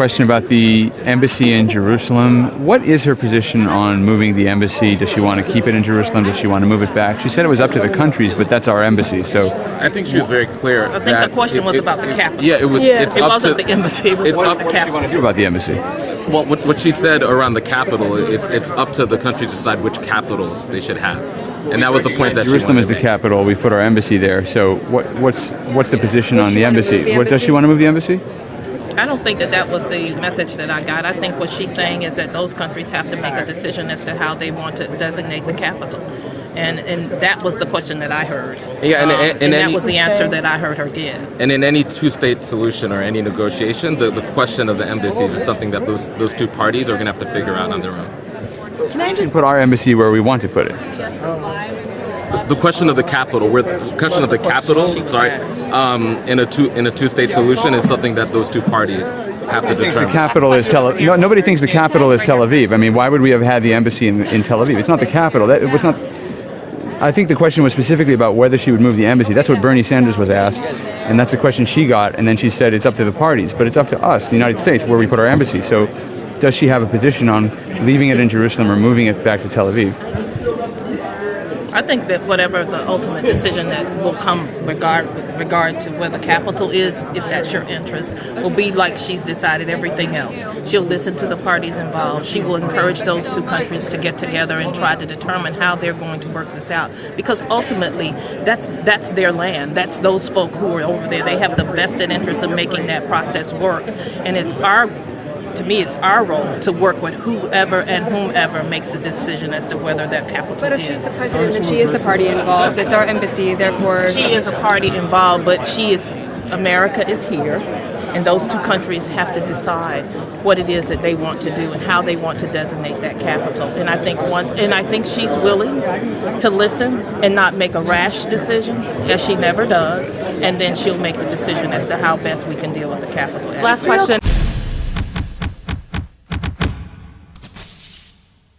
question about the embassy in Jerusalem. What is her position on moving the embassy? Does she want to keep it in Jerusalem? Does she want to move it back? She said it was up to the countries, but that's our embassy. So I think she was very clear. I think the question was about the capital. Yeah, it was. Yeah. It's It up wasn't to, the embassy. It was it's about up the what capital. what do you do about the embassy? Well, what she said around the capital, it's up to the country to decide which capitals they should have, and that was the point that Jerusalem she is the wanted to make. capital. We've put our embassy there. So what's the position on the she wanna embassy? move the What, does she embassy? want to move the embassy? I don't think that was the message that I got. I think what she's saying is that those countries have to make a decision as to how they want to designate the capital. And that was the question that I heard. Yeah, and that any- was the answer that I heard her give. And in any two-state solution or any negotiation, the question of the embassies is something that those two parties are going to have to figure out on their own. Can I We just put our embassy where we want to put it. The question of the capital, in a two-state solution is something that those two parties have to The determine. capital is Tel Aviv. No, nobody thinks the capital is Tel Aviv. I mean, why would we have had the embassy in Tel Aviv? It's not the capital. It was not. I think the question was specifically about whether she would move the embassy. That's what Bernie Sanders was asked, and that's the question she got. And then she said it's up to the parties, but it's up to us, the United States, where we put our embassy. So, does she have a position on leaving it in Jerusalem or moving it back to Tel Aviv? I think that whatever the ultimate decision that will come regard to where the capital is, if that's your interest, will be like she's decided everything else. She'll listen to the parties involved. She will encourage those two countries to get together and try to determine how they're going to work this out. Because ultimately, that's their land. That's those folk who are over there. They have the vested interest of making that process work. And to me, it's our role to work with whoever and whomever makes the decision as to whether that capital But if is. she's the president and she is the party involved, it's our embassy, therefore She is a party involved, but America is here, and those two countries have to decide what it is that they want to do and how they want to designate that capital. And I think she's willing to listen and not make a rash decision, as she never does, and then she'll make the decision as to how best we can deal with the capital. Last question.